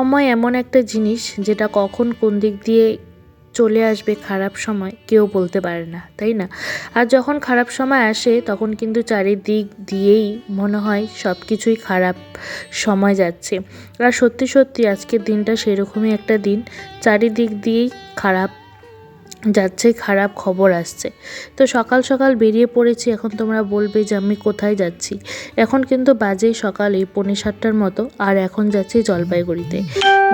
সময় এমন একটা জিনিস যেটা কখন কোন দিক দিয়ে চলে আসবে খারাপ সময় কেউ বলতে পারে না, তাই না? আর যখন খারাপ সময় আসে তখন কিন্তু চারিদিক দিয়েই মনে হয় সব কিছুই খারাপ সময় যাচ্ছে। আর সত্যি সত্যি আজকের দিনটা সেরকমই একটা দিন, চারিদিক দিয়েই খারাপ যাচ্ছে, খারাপ খবর আসছে। তো সকাল সকাল বেরিয়ে পড়েছি। এখন তোমরা বলবে যে আমি কোথায় যাচ্ছি। এখন কিন্তু বাজে সকালে 6:45 মতো, আর এখন যাচ্ছি জলপাইগুড়িতে।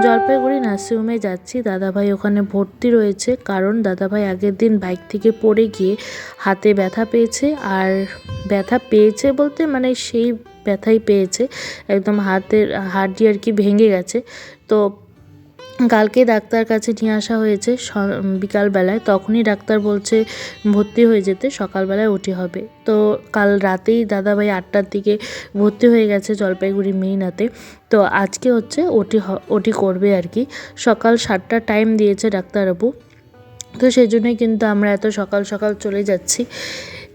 জলপাইগুড়ি নার্সিংহোমে যাচ্ছি, দাদাভাই ওখানে ভর্তি রয়েছে। কারণ দাদাভাই আগের দিন বাইক থেকে পড়ে গিয়ে হাতে ব্যথা পেয়েছে। আর ব্যথা পেয়েছে বলতে মানে সেই ব্যথাই পেয়েছে, একদম হাতের হাড়টি আর কি ভেঙে গেছে। তো কালকে ডাক্তার কাছে নিয়ে আসা হয়েছে বিকালবেলায়। তখনই ডাক্তার বলছে ভর্তি হয়ে যেতে, সকালবেলায় ওটি হবে। তো কাল রাতেই দাদাভাই 8টার দিকে ভর্তি হয়ে গেছে জলপাইগুড়ি মেইনাতে। তো আজকে হচ্ছে ওটি করবে আর কি। সকাল 7টার টাইম দিয়েছে ডাক্তারবাবু। তো সেই জন্যই কিন্তু আমরা এত সকাল সকাল চলে যাচ্ছি।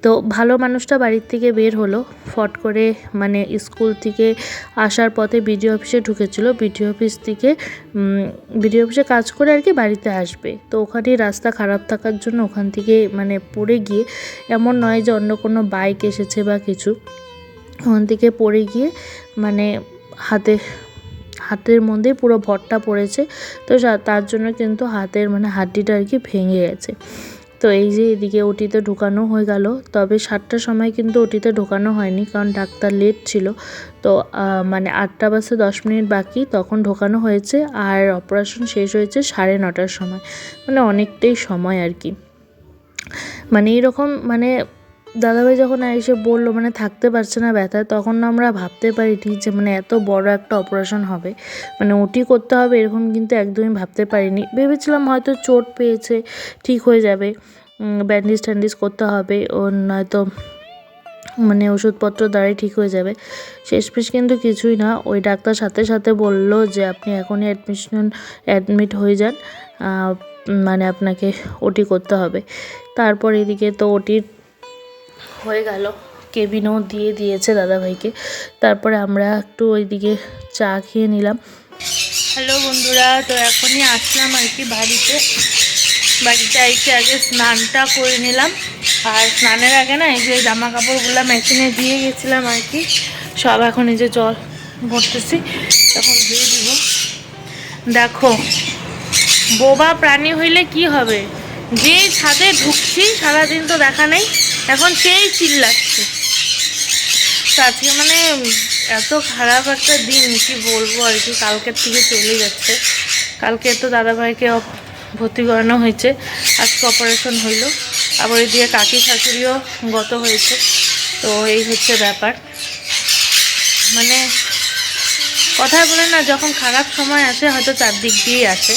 তো ভালো মানুষটা বাড়ির থেকে বের হলো ফট করে, মানে স্কুল থেকে আসার পথে বিডিও অফিসে ঢুকেছিল। বিডিও অফিস থেকে বিডিও অফিসে কাজ করে আর কি বাড়িতে আসবে। তো ওখানে রাস্তা খারাপ থাকার জন্য ওখান থেকে মানে পড়ে গিয়ে, এমন নয় যে অন্য কোনো বাইক এসেছে বা কিছু, ওখান থেকে পড়ে গিয়ে মানে হাতের মধ্যে পুরো ভরটা পড়েছে। তো তার জন্য কিন্তু হাতের মানে হাড্ডিটা আর কি ভেঙে গেছে। তো এই যে এদিকে ওটিতে ঢোকানো হয়ে গেল। তবে 7টার সময় কিন্তু ওটিতে ঢোকানো হয়নি, কারণ ডাক্তার লেট ছিল। তো মানে 8টা বাজতে 10 মিনিট বাকি, তখন ঢোকানো হয়েছে। আর অপারেশন শেষ হয়েছে 9:30টার সময়, মানে অনেকটাই সময় আর কি। মানে এরকম মানে দাদাভাই যখন এসে বললো মানে থাকতে পারছে না ব্যথায়, তখন আমরা ভাবতে পারিনি যে মানে এত বড় একটা অপারেশন হবে, মানে ওটি করতে হবে এরকম কিন্তু একদমই ভাবতে পারিনি। ভেবেছিলাম হয়তো চোট পেয়েছে, ঠিক হয়ে যাবে, ব্যান্ডেজ ট্যান্ডেজ করতে হবে, ও নয়তো মানে ওষুধপত্র দ্বারাই ঠিক হয়ে যাবে। শেষমেশ কিন্তু কিছুই না। ওই ডাক্তার সাথে সাথে বলল যে আপনি এখনই অ্যাডমিট হয়ে যান, মানে আপনাকে ওটি করতে হবে। তারপর এদিকে তো ওটির হয়ে গেল, কেবিনও দিয়ে দিয়েছে দাদাভাইকে। তারপরে আমরা একটু ওইদিকে চা খেয়ে নিলাম। হ্যালো বন্ধুরা, তো এখনই আসলাম আর কি বাড়িতে এসে আগে স্নানটা করে নিলাম। আর স্নানের আগে না এই যে জামা কাপড়গুলো মেশিনে দিয়ে গেছিলাম আর কি, সব এখন এই যে জল ভরতেছি, এখন ধুয়ে দিব। দেখো, বোবা প্রাণী হইলে কি হবে, যেই ছাদে ঢুকছি সারাদিন তো দেখা নেই, এখন সেই চিল্লাচ্ছে। তো আজকে মানে এত খারাপ একটা দিন, কি বলবো আর কি। কালকের থেকে চলে যাচ্ছে। কালকে তো দাদাভাইকে ভর্তি করানো হয়েছে, আজকে অপারেশন হইল। আবার এদিকে কাকি শাশুড়িও গত হয়েছে। তো এই হচ্ছে ব্যাপার। মানে কথায় বলে না, যখন খারাপ সময় আসে হয়তো চারদিক দিয়েই আসে,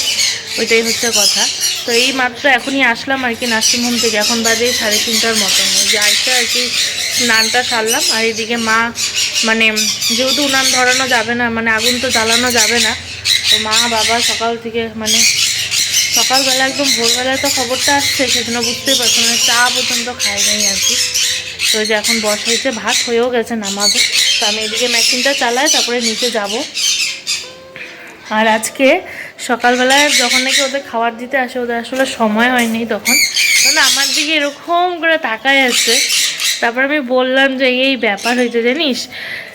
ওইটাই হচ্ছে কথা। তো এই মাত্র এখনই আসলাম আর কি নার্সিংহোম থেকে, এখন বাজে 3:30টার মতন। ওই যে আইসা আর কি স্নানটা সারলাম। আর এদিকে মা মানে যেহেতু উনান ধরানো যাবে না, মানে আগুন তো জ্বালানো যাবে না, তো মা বাবা সকাল থেকে মানে সকালবেলা একদম ভোরবেলায় তো খবরটা আসছে, সেজন্য বুঝতেই পারছো মানে চা পর্যন্ত খাই নাই আর কি। তো যে এখন বসাইছে, ভাত হয়েও গেছে, নামাবো। তো আমি এদিকে মেশিনটা চালাই, তারপরে নিচে যাব। আর আজকে সকালবেলায় যখন নাকি ওদের খাবার দিতে আসে, ওদের আসলে সময় হয়নি তখন, কারণ আমার দিকে এরকম করে তাকায় আছে। তারপর আমি বললাম যে এই ব্যাপার হয়েছে জানিস,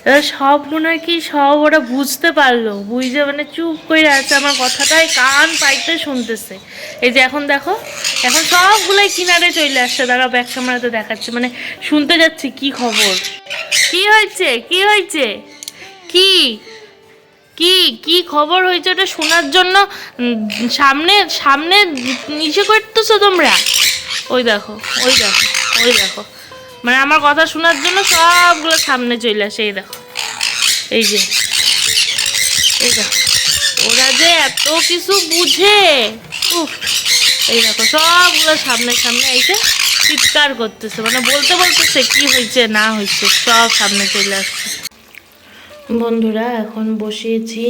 এরা সব মনে হয় কি সব ওরা বুঝতে পারলো, বুঝতে মানে চুপ করে আছে, আমার কথাটাই কান পাইতে শুনতেছে। এই যে এখন দেখো, এখন সবগুলোই কিনারে চলে আসছে, তারা ব্যাক ক্যামেরাতে দেখাচ্ছে, মানে শুনতে যাচ্ছি কি খবর, কি হয়েছে, কি হয়েছে, কি কি কি খবর হয়েছে ওটা শোনার জন্য সামনে সামনে নিচে করতেছো তোমরা। ওই দেখো, ওই দেখো, ওই দেখো, মানে আমার কথা শোনার জন্য সবগুলো সামনে চলে আসে। এই দেখো, এই যে, এই দেখো, ওরা যে এত কিছু বুঝে, উফ। এই দেখো সবগুলো সামনে সামনে এসে চিৎকার করতেছে, মানে বলতে বলতেছে কি হয়েছে না হয়েছে, সব সামনে চলে আসছে। বন্ধুরা এখন বসিয়েছি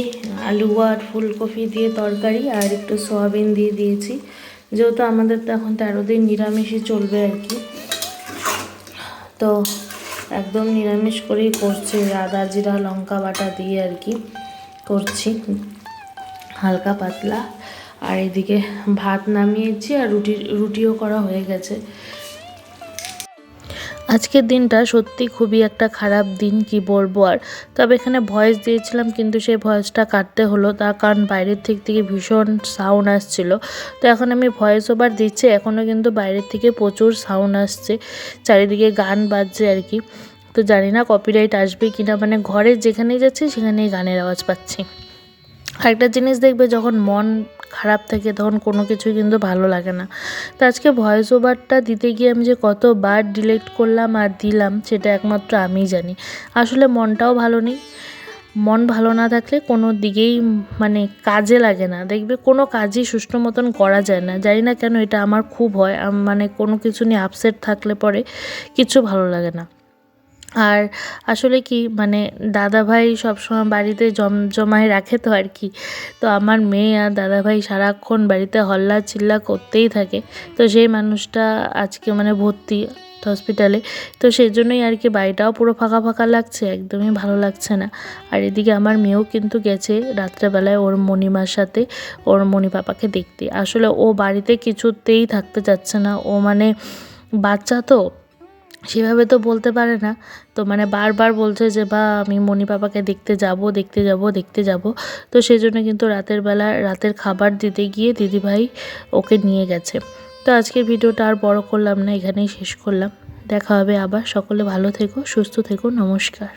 আলু আর ফুলকপি দিয়ে তরকারি, আর একটু সয়াবিন দিয়ে দিয়েছি, যেহেতু আমাদের তো এখন 13 দিন নিরামিষই চলবে আর কি। তো একদম নিরামিষ করেই করছি, আদা জিরা লঙ্কা বাটা দিয়ে আর কি করছি। হালকা পাতলা। আর এদিকে ভাত নামিয়েছি আর রুটিও করা হয়ে গেছে। আজকের দিনটা সত্যি খুবই একটা খারাপ দিন, কি বলবো আর। তবে এখানে ভয়েস দিয়েছিলাম কিন্তু সেই ভয়েসটা কাটতে হলো, তার কারণ বাইরের থেকে ভীষণ সাউন্ড আসছিল। তো এখন আমি ভয়েস ওভার দিচ্ছি, এখনও কিন্তু বাইরের থেকে প্রচুর সাউন্ড আসছে, চারিদিকে গান বাজছে আর কি। তো জানি না কপিরাইট আসবে কিনা, মানে ঘরে যেখানেই যাচ্ছি সেখানেই গানের আওয়াজ পাচ্ছি। আরেকটা জিনিস দেখবে, যখন মন খারাপ থাকে তখন কোনো কিছুই কিন্তু ভালো লাগে না। তো আজকে ভয়েস ওভারটা দিতে গিয়ে আমি যে কতবার ডিলিট করলাম আর দিলাম সেটা একমাত্র আমিই জানি। আসলে মনটাও ভালো নেই, মন ভালো না থাকলে কোনো দিকেই মানে কাজে লাগে না, দেখবে কোনো কাজই সুষ্ঠু মতন করা যায় না। জানি না কেন এটা আমার খুব হয়, মানে কোনো কিছু নিয়ে আপসেট থাকলে পরে কিছু ভালো লাগে না। আর আসলে কি মানে দাদাভাই সবসময় বাড়িতে জমজমায় রাখে তো আর কি। তো আমার মেয়ে আর দাদাভাই সারাক্ষণ বাড়িতে হল্লা চিল্লা করতেই থাকে। তো সেই মানুষটা আজকে মানে ভর্তি হসপিটালে, তো সেই জন্যই আর কি বাড়িটাও পুরো ফাঁকা ফাঁকা লাগছে, একদমই ভালো লাগছে না। আর এদিকে আমার মেয়েও কিন্তু গেছে রাত্রেবেলায় ওর মণিমার সাথে ওর মণি পাপাকে দেখতে। আসলে ও বাড়িতে কিছুতেই থাকতে চাচ্ছে না, ও মানে বাচ্চা তো সেভাবে তো বলতে পারে না। তো মানে বারবার বলছে যে বা আমি মণি পাপাকে দেখতে যাব দেখতে যাব দেখতে যাব। তো সেই জন্য কিন্তু রাতের বেলা রাতের খাবার দিতে গিয়ে দিদিভাই ওকে নিয়ে গেছে। তো আজকের ভিডিওটা আর বড় করলাম না, এখানেই শেষ করলাম। দেখা হবে আবার। সকলে ভালো থেকো, সুস্থ থেকো, নমস্কার।